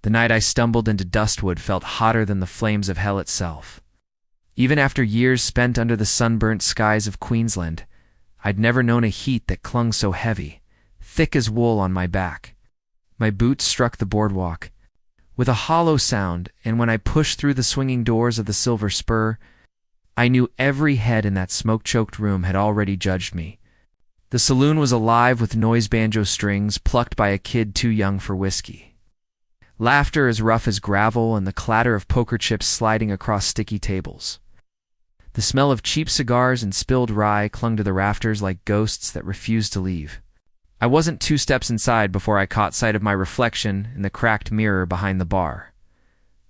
The night I stumbled into Dustwood felt hotter than the flames of hell itself. Even after years spent under the sunburnt skies of Queensland, I'd never known a heat that clung so heavy, thick as wool on my back. My boots struck the boardwalk with a hollow sound, and when I pushed through the swinging doors of the Silver Spur, I knew every head in that smoke-choked room had already judged me. The saloon was alive with noise banjo strings plucked by a kid too young for whiskey. Laughter as rough as gravel and the clatter of poker chips sliding across sticky tables. The smell of cheap cigars and spilled rye clung to the rafters like ghosts that refused to leave. I wasn't 2 steps inside before I caught sight of my reflection in the cracked mirror behind the bar.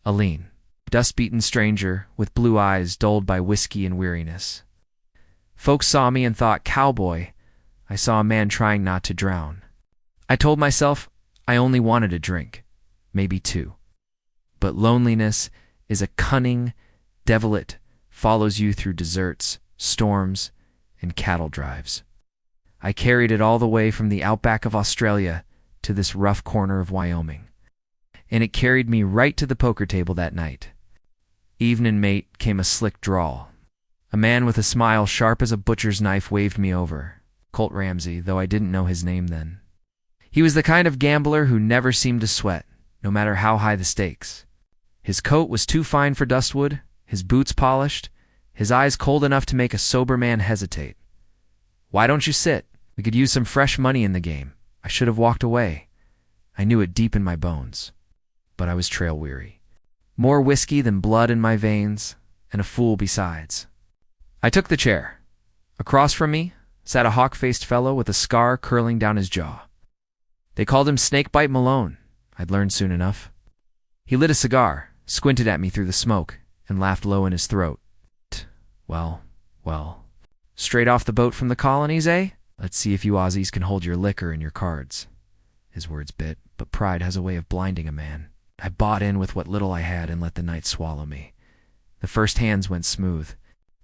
A lean, dust-beaten stranger with blue eyes dulled by whiskey and weariness. Folks saw me and thought, "Cowboy." I saw a man trying not to drown. I told myself I only wanted a drink, maybe 2. But loneliness is a cunning devil. It follows you through deserts, storms, and cattle drives. I carried it all the way from the outback of Australia to this rough corner of Wyoming. And it carried me right to the poker table that night. Evenin' mate came a slick drawl. A man with a smile sharp as a butcher's knife waved me over. Colt Ramsey, though I didn't know his name then. He was the kind of gambler who never seemed to sweat, no matter how high the stakes. His coat was too fine for Dustwood, his boots polished, his eyes cold enough to make a sober man hesitate. "Why don't you sit? We could use some fresh money in the game." I should have walked away. I knew it deep in my bones. But I was trail-weary. More whiskey than blood in my veins, and a fool besides. I took the chair. Across from me sat a hawk-faced fellow with a scar curling down his jaw. They called him Snakebite Malone. I'd learned soon enough. He lit a cigar, squinted at me through the smoke, and laughed low in his throat. Well. Straight off the boat from the colonies, eh? Let's see if you Aussies can hold your liquor and your cards. His words bit, but pride has a way of blinding a man. I bought in with what little I had and let the night swallow me. The first hands went smooth.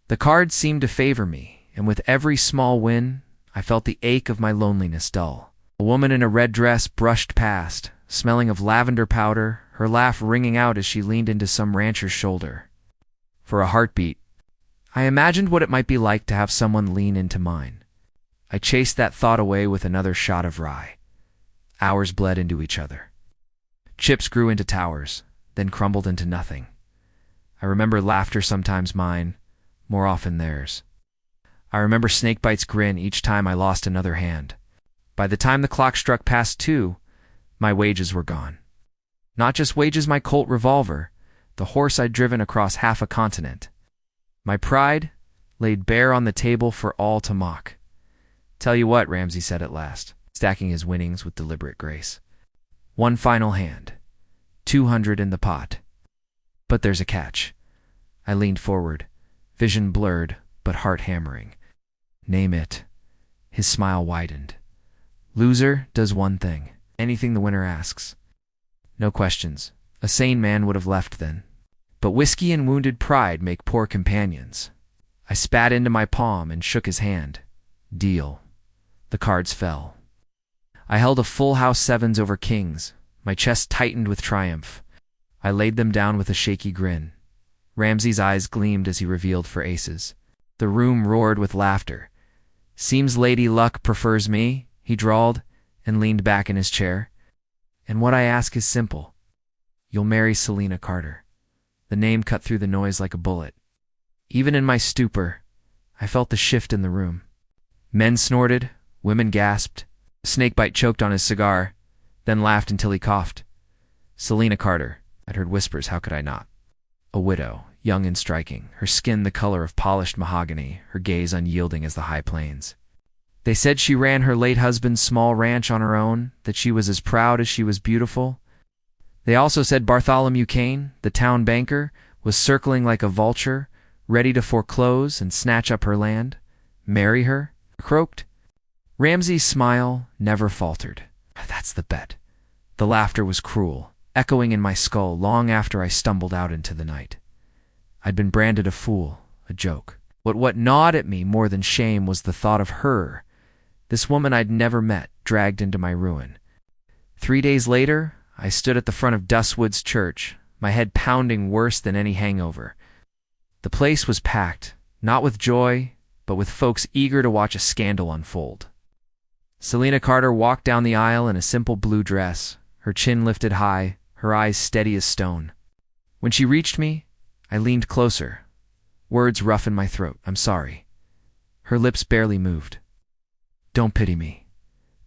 The cards seemed to favor me, and with every small win, I felt the ache of my loneliness dull. A woman in a red dress brushed past, smelling of lavender powder, her laugh ringing out as she leaned into some rancher's shoulder. For a heartbeat, I imagined what it might be like to have someone lean into mine. I chased that thought away with another shot of rye. Hours bled into each other. Chips grew into towers, then crumbled into nothing. I remember laughter sometimes mine, more often theirs. I remember Snakebite's grin each time I lost another hand. By the time the clock struck past 2, my wages were gone. Not just wages, my Colt revolver, the horse I'd driven across half a continent. My pride laid bare on the table for all to mock. "Tell you what," Ramsey said at last, stacking his winnings with deliberate grace. "One final hand. 200 in the pot. But there's a catch." I leaned forward, vision blurred, but heart hammering. "Name it." His smile widened. "Loser does one thing. Anything the winner asks." No questions. A sane man would have left then. But whiskey and wounded pride make poor companions. I spat into my palm and shook his hand. Deal. The cards fell. I held a full house 7s over kings. My chest tightened with triumph. I laid them down with a shaky grin. Ramsey's eyes gleamed as he revealed for aces. The room roared with laughter. "Seems Lady Luck prefers me," he drawled, and leaned back in his chair. "And what I ask is simple. You'll marry Selena Carter." The name cut through the noise like a bullet. Even in my stupor, I felt the shift in the room. Men snorted, women gasped. Snakebite choked on his cigar, then laughed until he coughed. Selena Carter. I'd heard whispers, how could I not? A widow, young and striking, her skin the color of polished mahogany, her gaze unyielding as the high plains. They said she ran her late husband's small ranch on her own, that she was as proud as she was beautiful. They also said Bartholomew Kane, the town banker, was circling like a vulture, ready to foreclose and snatch up her land. Marry her? Croaked. Ramsey's smile never faltered. That's the bet. The laughter was cruel, echoing in my skull long after I stumbled out into the night. I'd been branded a fool, a joke. But what gnawed at me more than shame was the thought of her, this woman I'd never met, dragged into my ruin. 3 days later, I stood at the front of Dustwood's church, my head pounding worse than any hangover. The place was packed, not with joy, but with folks eager to watch a scandal unfold. Selena Carter walked down the aisle in a simple blue dress, her chin lifted high, her eyes steady as stone. When she reached me, I leaned closer, words rough in my throat. "I'm sorry." Her lips barely moved. "Don't pity me."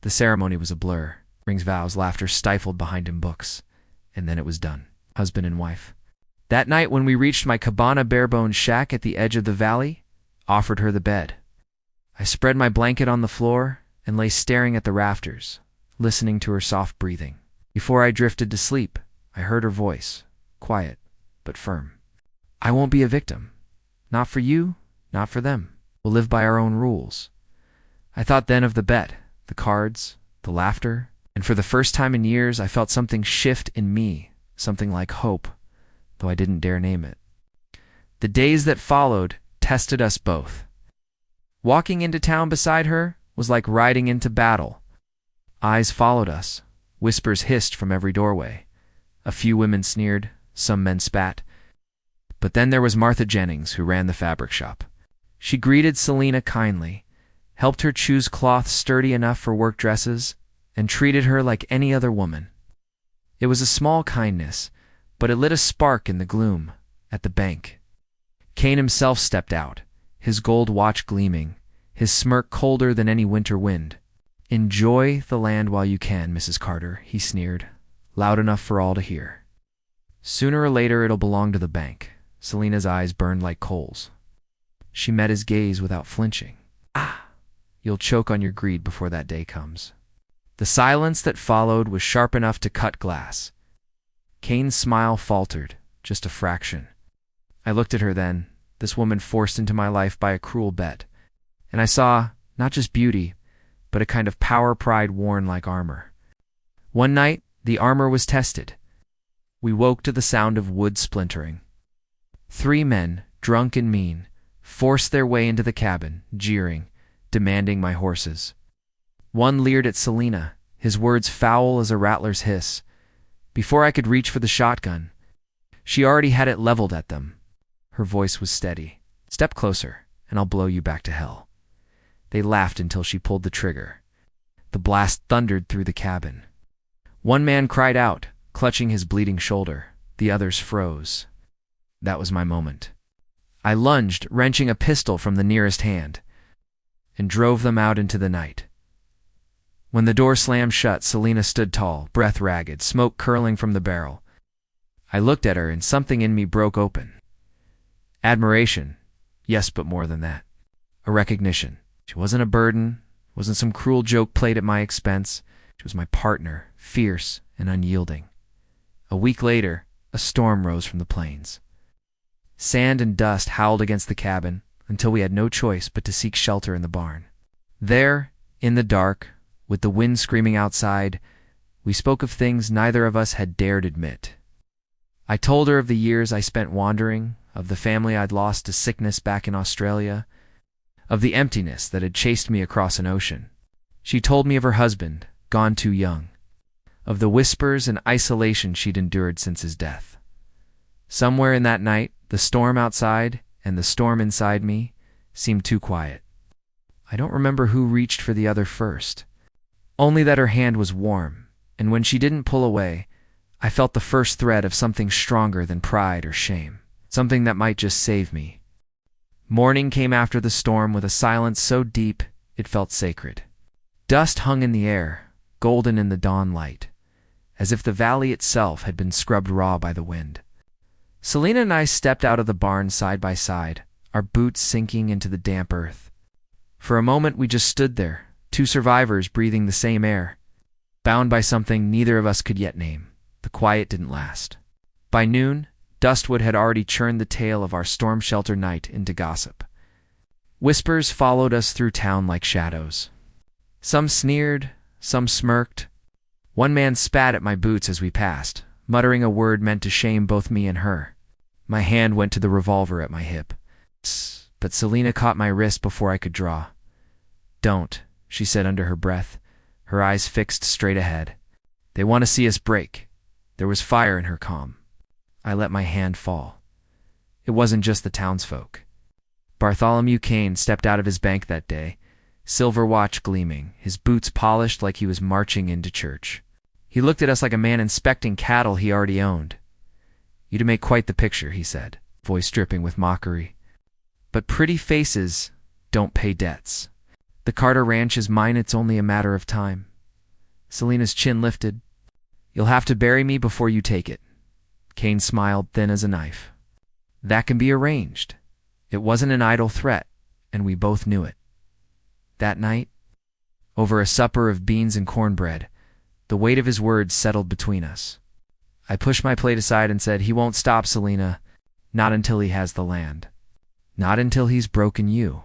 The ceremony was a blur. Rings, vows, laughter stifled behind him books. And then it was done. Husband and wife. That night when we reached my cabana bare-bones shack at the edge of the valley, offered her the bed. I spread my blanket on the floor and lay staring at the rafters, listening to her soft breathing. Before I drifted to sleep, I heard her voice, quiet but firm. "I won't be a victim. Not for you, not for them. We'll live by our own rules." I thought then of the bet, the cards, the laughter, and for the first time in years I felt something shift in me, something like hope, though I didn't dare name it. The days that followed tested us both. Walking into town beside her was like riding into battle. Eyes followed us, whispers hissed from every doorway. A few women sneered, some men spat. But then there was Martha Jennings, who ran the fabric shop. She greeted Selena kindly, helped her choose cloth sturdy enough for work dresses, and treated her like any other woman. It was a small kindness, but it lit a spark in the gloom at the bank. Kane himself stepped out, his gold watch gleaming, his smirk colder than any winter wind. "Enjoy the land while you can, Mrs. Carter," he sneered, loud enough for all to hear. "Sooner or later it'll belong to the bank." Selena's eyes burned like coals. She met his gaze without flinching. "Ah, you'll choke on your greed before that day comes." The silence that followed was sharp enough to cut glass. Kane's smile faltered, just a fraction. I looked at her then, this woman forced into my life by a cruel bet, and I saw not just beauty, but a kind of power pride worn like armor. One night, the armor was tested. We woke to the sound of wood splintering. 3 men, drunk and mean, forced their way into the cabin, jeering, demanding my horses. One leered at Selena, his words foul as a rattler's hiss. Before I could reach for the shotgun, she already had it leveled at them. Her voice was steady. "Step closer, and I'll blow you back to hell." They laughed until she pulled the trigger. The blast thundered through the cabin. One man cried out, clutching his bleeding shoulder. The others froze. That was my moment. I lunged, wrenching a pistol from the nearest hand, and drove them out into the night. When the door slammed shut, Selena stood tall, breath ragged, smoke curling from the barrel. I looked at her, and something in me broke open. Admiration, yes, but more than that. A recognition. She wasn't a burden, wasn't some cruel joke played at my expense. She was my partner, fierce and unyielding. A week later, a storm rose from the plains. Sand and dust howled against the cabin until we had no choice but to seek shelter in the barn. There, in the dark, with the wind screaming outside, we spoke of things neither of us had dared admit. I told her of the years I spent wandering, of the family I'd lost to sickness back in Australia, of the emptiness that had chased me across an ocean. She told me of her husband, gone too young, of the whispers and isolation she'd endured since his death. Somewhere in that night, the storm outside and the storm inside me seemed too quiet. I don't remember who reached for the other first, only that her hand was warm, and when she didn't pull away, I felt the first thread of something stronger than pride or shame, something that might just save me. Morning came after the storm with a silence so deep it felt sacred. Dust hung in the air, golden in the dawn light, as if the valley itself had been scrubbed raw by the wind. Selena and I stepped out of the barn side by side, our boots sinking into the damp earth. For a moment we just stood there, 2 survivors breathing the same air, bound by something neither of us could yet name. The quiet didn't last. By noon, Dustwood had already churned the tale of our storm shelter night into gossip. Whispers followed us through town like shadows. Some sneered, some smirked. One man spat at my boots as we passed, muttering a word meant to shame both me and her. My hand went to the revolver at my hip. But Selena caught my wrist before I could draw. "Don't," she said under her breath, her eyes fixed straight ahead. "They want to see us break. There was fire in her calm. I let my hand fall. It wasn't just the townsfolk. Bartholomew Kane stepped out of his bank that day, silver watch gleaming, his boots polished like he was marching into church. He looked at us like a man inspecting cattle he already owned. "You'd make quite the picture," he said, voice dripping with mockery. "But pretty faces don't pay debts. The Carter ranch is mine, it's only a matter of time." Selena's chin lifted. "You'll have to bury me before you take it." Kane smiled, thin as a knife. "That can be arranged." It wasn't an idle threat, and we both knew it. That night, over a supper of beans and cornbread, the weight of his words settled between us. I pushed my plate aside and said, "He won't stop, Selena. Not until he has the land. Not until he's broken you."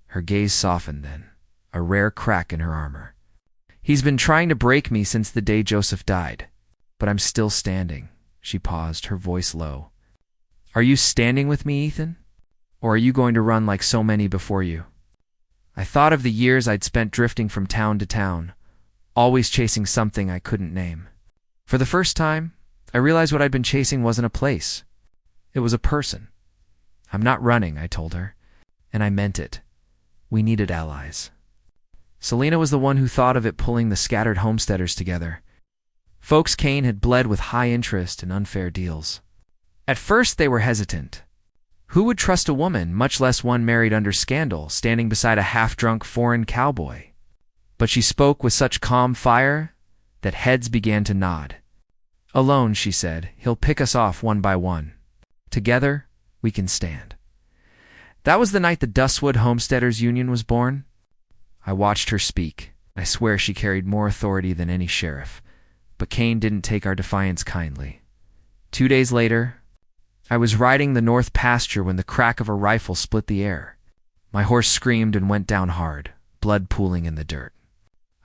Her gaze softened then, a rare crack in her armor. "He's been trying to break me since the day Joseph died, but I'm still standing." She paused, her voice low. "Are you standing with me, Ethan? Or are you going to run like so many before you?" I thought of the years I'd spent drifting from town to town, always chasing something I couldn't name. For the first time, I realized what I'd been chasing wasn't a place. It was a person. "I'm not running," I told her, and I meant it. We needed allies. Selena was the one who thought of it, pulling the scattered homesteaders together. Folks Kane had bled with high interest and unfair deals. At first they were hesitant. Who would trust a woman, much less one married under scandal, standing beside a half-drunk foreign cowboy? But she spoke with such calm fire that heads began to nod. "Alone," she said, "he'll pick us off one by one. Together, we can stand." That was the night the Dustwood Homesteaders Union was born. I watched her speak. I swear she carried more authority than any sheriff. But Kane didn't take our defiance kindly. 2 days later, I was riding the north pasture when the crack of a rifle split the air. My horse screamed and went down hard, blood pooling in the dirt.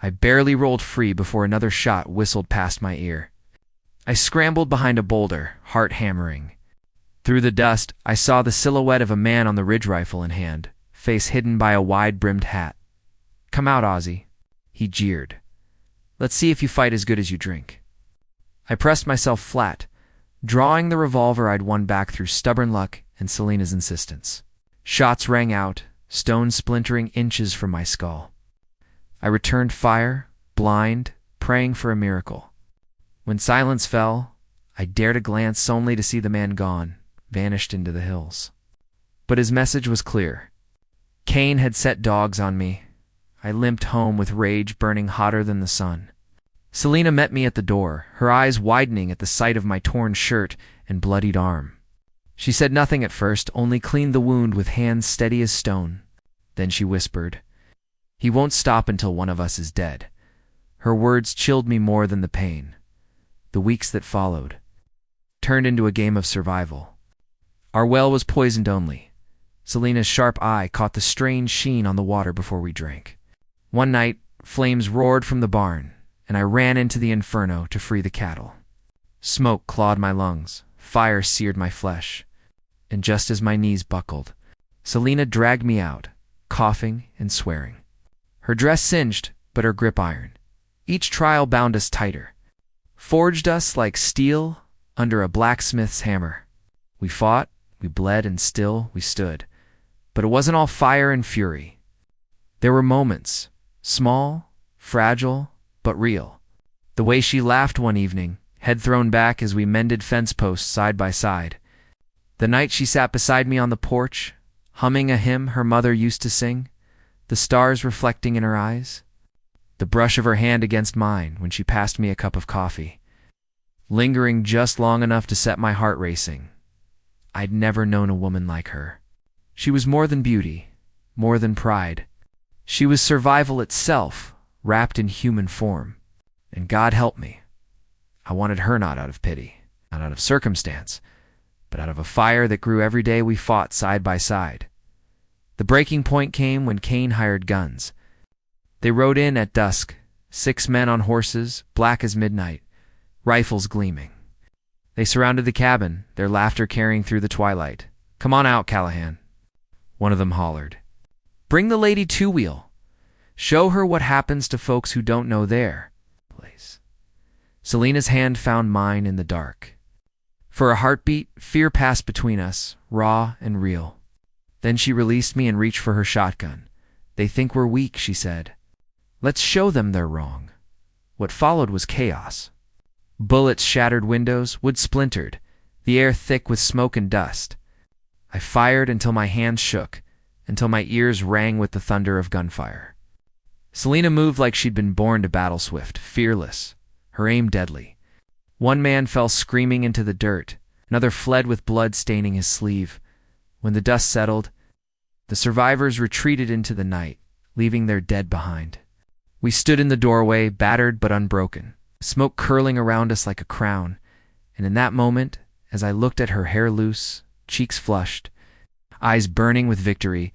I barely rolled free before another shot whistled past my ear. I scrambled behind a boulder, heart hammering. Through the dust, I saw the silhouette of a man on the ridge rifle in hand, face hidden by a wide-brimmed hat. "Come out, Ozzy," he jeered. "Let's see if you fight as good as you drink." I pressed myself flat, drawing the revolver I'd won back through stubborn luck and Selena's insistence. Shots rang out, stones splintering inches from my skull. I returned fire, blind, praying for a miracle. When silence fell, I dared a glance only to see the man gone, vanished into the hills. But his message was clear. Kane had set dogs on me. I limped home with rage burning hotter than the sun. Selena met me at the door, her eyes widening at the sight of my torn shirt and bloodied arm. She said nothing at first, only cleaned the wound with hands steady as stone. Then she whispered, "He won't stop until one of us is dead." Her words chilled me more than the pain. The weeks that followed turned into a game of survival. Our well was poisoned only. Selena's sharp eye caught the strange sheen on the water before we drank. One night, flames roared from the barn, and I ran into the inferno to free the cattle. Smoke clawed my lungs, fire seared my flesh, and just as my knees buckled, Selena dragged me out, coughing and swearing. Her dress singed, but her grip iron. Each trial bound us tighter, forged us like steel under a blacksmith's hammer. We fought, we bled, and still we stood. But it wasn't all fire and fury. There were moments, small, fragile, but real. The way she laughed one evening, head thrown back as we mended fence posts side by side. The night she sat beside me on the porch, humming a hymn her mother used to sing, the stars reflecting in her eyes. The brush of her hand against mine when she passed me a cup of coffee, lingering just long enough to set my heart racing. I'd never known a woman like her. She was more than beauty, more than pride. She was survival itself, wrapped in human form. And God help me, I wanted her not out of pity, not out of circumstance, but out of a fire that grew every day we fought side by side. The breaking point came when Kane hired guns. They rode in at dusk, 6 men on horses, black as midnight, rifles gleaming. They surrounded the cabin, their laughter carrying through the twilight. "Come on out, Callahan," one of them hollered. "Bring the lady two-wheel. Show her what happens to folks who don't know their place." Selena's hand found mine in the dark. For a heartbeat, fear passed between us, raw and real. Then she released me and reached for her shotgun. "They think we're weak," she said. "Let's show them they're wrong." What followed was chaos. Bullets shattered windows, wood splintered, the air thick with smoke and dust. I fired until my hands shook, until my ears rang with the thunder of gunfire. Selena moved like she'd been born to battle swift, fearless, her aim deadly. One man fell screaming into the dirt, another fled with blood staining his sleeve. When the dust settled, the survivors retreated into the night, leaving their dead behind. We stood in the doorway, battered but unbroken, smoke curling around us like a crown, and in that moment, as I looked at her hair loose, cheeks flushed, eyes burning with victory,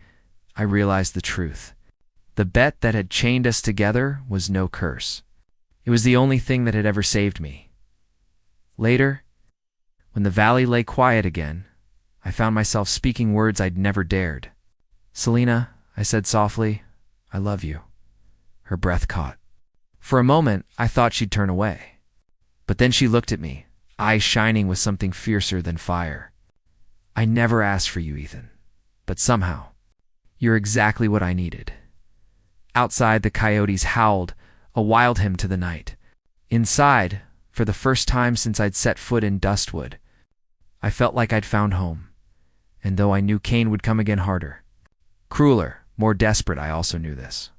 I realized the truth. The bet that had chained us together was no curse. It was the only thing that had ever saved me. Later, when the valley lay quiet again, I found myself speaking words I'd never dared. "Selena," I said softly, "I love you." Her breath caught. For a moment, I thought she'd turn away. But then she looked at me, eyes shining with something fiercer than fire. "I never asked for you, Ethan. But somehow, you're exactly what I needed." Outside, the coyotes howled, a wild hymn to the night. Inside, for the first time since I'd set foot in Dustwood, I felt like I'd found home. And though I knew Cain would come again harder, crueler, more desperate, I also knew this.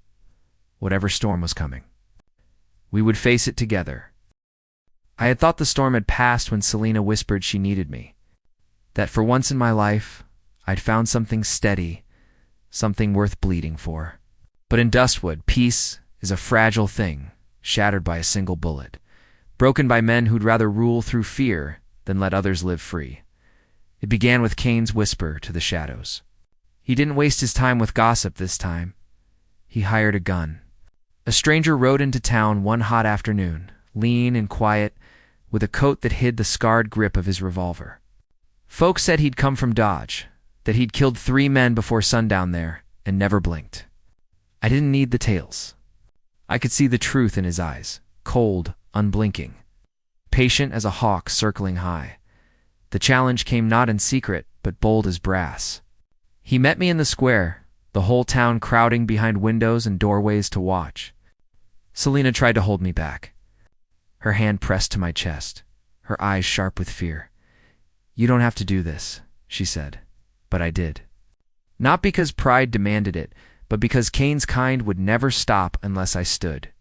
Whatever storm was coming, we would face it together. I had thought the storm had passed when Selena whispered she needed me. That for once in my life, I'd found something steady, something worth bleeding for. But in Dustwood, peace is a fragile thing, shattered by a single bullet, broken by men who'd rather rule through fear than let others live free. It began with Cain's whisper to the shadows. He didn't waste his time with gossip this time. He hired a gun. A stranger rode into town one hot afternoon, lean and quiet, with a coat that hid the scarred grip of his revolver. Folks said he'd come from Dodge, that he'd killed 3 men before sundown there and never blinked. I didn't need the tales. I could see the truth in his eyes, cold, unblinking, patient as a hawk circling high. The challenge came not in secret, but bold as brass. He met me in the square, the whole town crowding behind windows and doorways to watch. Selena tried to hold me back. Her hand pressed to my chest, her eyes sharp with fear. "You don't have to do this," she said, but I did. Not because pride demanded it, but because Cain's kind would never stop unless I stood.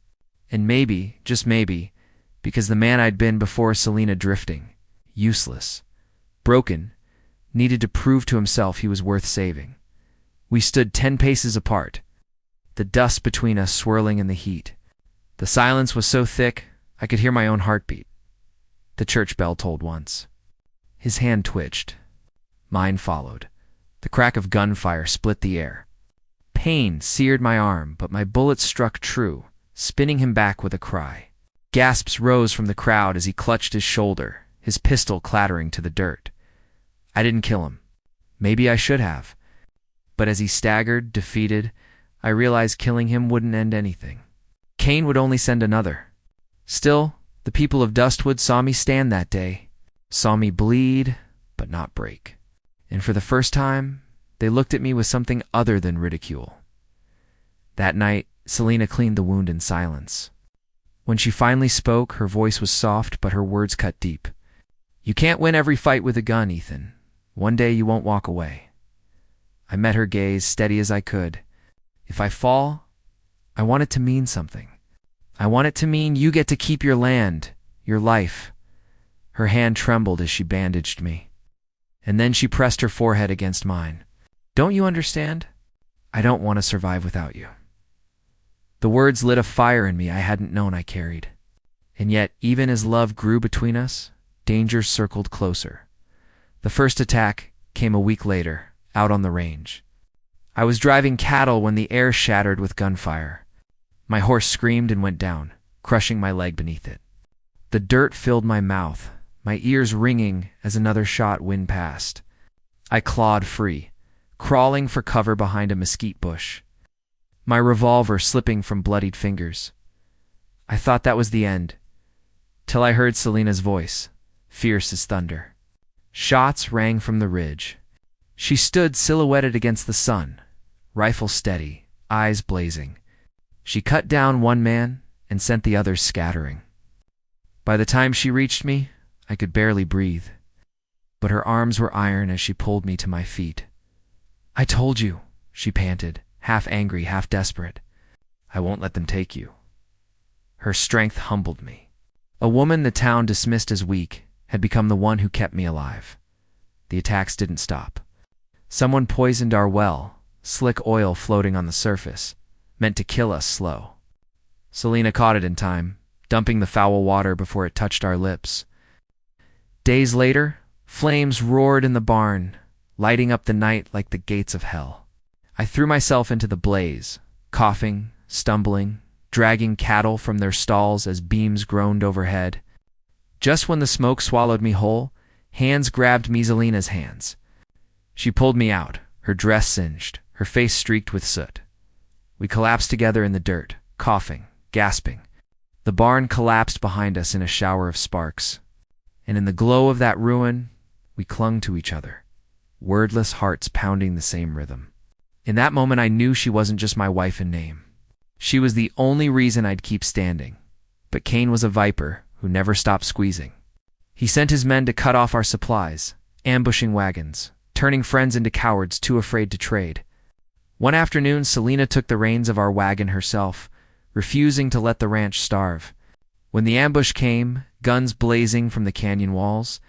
And maybe, just maybe, because the man I'd been before Selena drifting, useless, broken, needed to prove to himself he was worth saving. We stood 10 paces apart, the dust between us swirling in the heat. The silence was so thick, I could hear my own heartbeat. The church bell tolled once. His hand twitched. Mine followed. The crack of gunfire split the air. Pain seared my arm, but my bullet struck true, spinning him back with a cry. Gasps rose from the crowd as he clutched his shoulder, his pistol clattering to the dirt. I didn't kill him. Maybe I should have. But as he staggered, defeated, I realized killing him wouldn't end anything. Cain would only send another. Still, the people of Dustwood saw me stand that day, saw me bleed, but not break. And for the first time, they looked at me with something other than ridicule. That night, Selena cleaned the wound in silence. When she finally spoke, her voice was soft, but her words cut deep. "You can't win every fight with a gun, Ethan. One day you won't walk away." I met her gaze, steady as I could. "If I fall, I want it to mean something. I want it to mean you get to keep your land, your life." Her hand trembled as she bandaged me. And then she pressed her forehead against mine. "Don't you understand? I don't want to survive without you." The words lit a fire in me I hadn't known I carried. And yet, even as love grew between us, danger circled closer. The first attack came a week later, out on the range. I was driving cattle when the air shattered with gunfire. My horse screamed and went down, crushing my leg beneath it. The dirt filled my mouth, my ears ringing as another shot whinned past. I clawed free, crawling for cover behind a mesquite bush, my revolver slipping from bloodied fingers. I thought that was the end. till I heard Selena's voice, fierce as thunder. Shots rang from the ridge. She stood silhouetted against the sun, rifle steady, eyes blazing. She cut down one man and sent the others scattering. By the time she reached me, I could barely breathe, but her arms were iron as she pulled me to my feet. "I told you," she panted, half angry, half desperate. "I won't let them take you." Her strength humbled me. A woman the town dismissed as weak had become the one who kept me alive. The attacks didn't stop. Someone poisoned our well, slick oil floating on the surface, meant to kill us slow. Selena caught it in time, dumping the foul water before it touched our lips. Days later, flames roared in the barn, lighting up the night like the gates of hell. I threw myself into the blaze, coughing, stumbling, dragging cattle from their stalls as beams groaned overhead. Just when the smoke swallowed me whole, hands grabbed me, Selena's hands. She pulled me out, her dress singed, her face streaked with soot. We collapsed together in the dirt, coughing, gasping. The barn collapsed behind us in a shower of sparks. And in the glow of that ruin, we clung to each other, wordless hearts pounding the same rhythm. In that moment, I knew she wasn't just my wife in name. She was the only reason I'd keep standing. But Cain was a viper who never stopped squeezing. He sent his men to cut off our supplies, ambushing wagons, turning friends into cowards too afraid to trade. One afternoon, Selena took the reins of our wagon herself, refusing to let the ranch starve. When the ambush came, guns blazing from the canyon walls,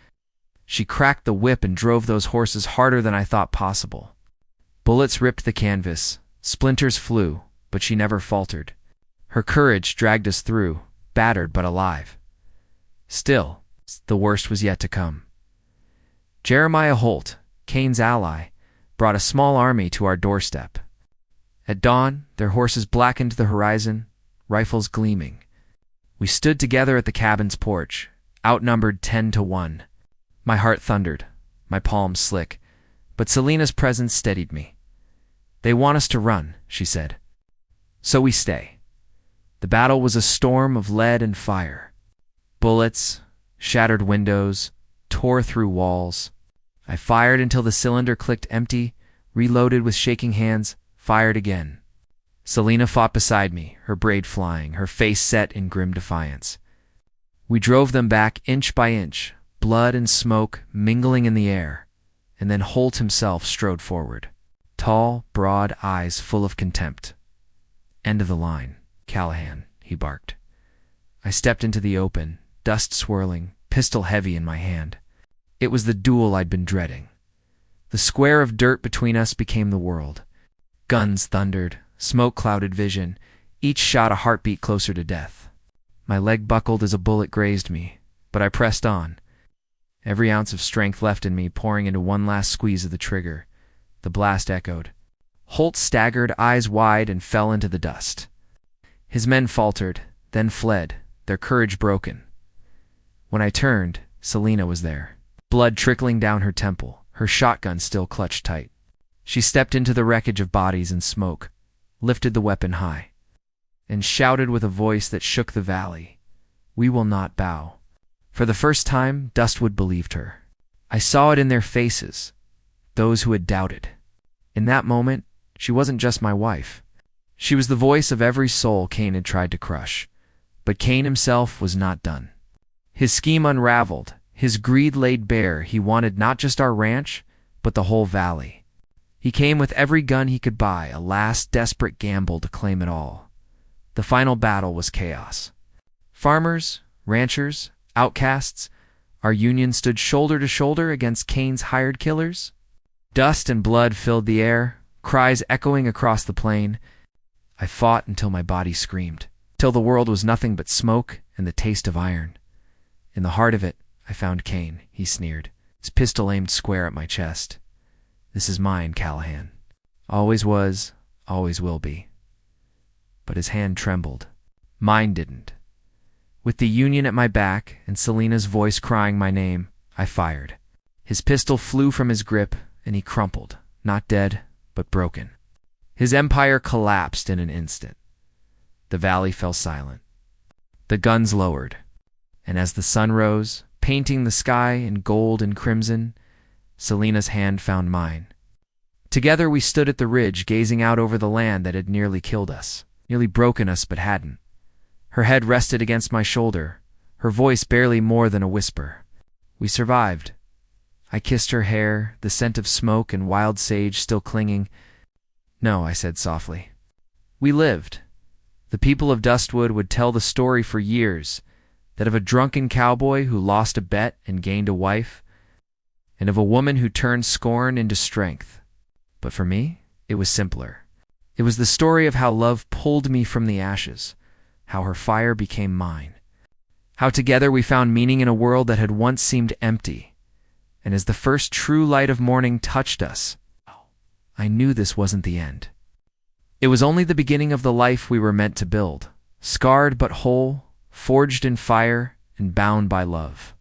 she cracked the whip and drove those horses harder than I thought possible. Bullets ripped the canvas, splinters flew, but she never faltered. Her courage dragged us through, battered but alive. Still, the worst was yet to come. Jeremiah Holt, Cain's ally, brought a small army to our doorstep. At dawn, their horses blackened the horizon, rifles gleaming. We stood together at the cabin's porch, outnumbered 10-1. My heart thundered, my palms slick, but Selena's presence steadied me. "They want us to run," she said. "So we stay." The battle was a storm of lead and fire. Bullets, shattered windows, tore through walls. I fired until the cylinder clicked empty, reloaded with shaking hands, fired again. Selena fought beside me, her braid flying, her face set in grim defiance. We drove them back inch by inch, blood and smoke mingling in the air, and then Holt himself strode forward, tall, broad eyes full of contempt. "End of the line, Callahan," he barked. I stepped into the open, dust swirling, pistol heavy in my hand. It was the duel I'd been dreading. The square of dirt between us became the world. Guns thundered, smoke clouded vision, each shot a heartbeat closer to death. My leg buckled as a bullet grazed me, but I pressed on, every ounce of strength left in me pouring into one last squeeze of the trigger. The blast echoed. Holt staggered, eyes wide, and fell into the dust. His men faltered, then fled, their courage broken. When I turned, Selena was there, blood trickling down her temple, her shotgun still clutched tight. She stepped into the wreckage of bodies and smoke, lifted the weapon high, and shouted with a voice that shook the valley, "We will not bow." For the first time, Dustwood believed her. I saw it in their faces, those who had doubted. In that moment, she wasn't just my wife. She was the voice of every soul Cain had tried to crush. But Cain himself was not done. His scheme unraveled, his greed laid bare. He wanted not just our ranch, but the whole valley. He came with every gun he could buy, a last desperate gamble to claim it all. The final battle was chaos. Farmers, ranchers, outcasts, our union stood shoulder to shoulder against Cain's hired killers. Dust and blood filled the air, cries echoing across the plain. I fought until my body screamed, till the world was nothing but smoke and the taste of iron. In the heart of it, I found Cain, he sneered, his pistol aimed square at my chest. "This is mine, Callahan. Always was, always will be." But his hand trembled. Mine didn't. With the union at my back and Selena's voice crying my name, I fired. His pistol flew from his grip, and he crumpled, not dead, but broken. His empire collapsed in an instant. The valley fell silent. The guns lowered, And as the sun rose, painting the sky in gold and crimson, Selena's hand found mine. Together we stood at the ridge, gazing out over the land that had nearly killed us, nearly broken us but hadn't. Her head rested against my shoulder, her voice barely more than a whisper. We survived. I kissed her hair, the scent of smoke and wild sage still clinging. No, I said softly. We lived. The people of Dustwood would tell the story for years, that of a drunken cowboy who lost a bet and gained a wife, and of a woman who turned scorn into strength. But for me, it was simpler. It was the story of how love pulled me from the ashes, how her fire became mine, how together we found meaning in a world that had once seemed empty. And as the first true light of morning touched us, I knew this wasn't the end. It was only the beginning of the life we were meant to build, scarred but whole, forged in fire and bound by love.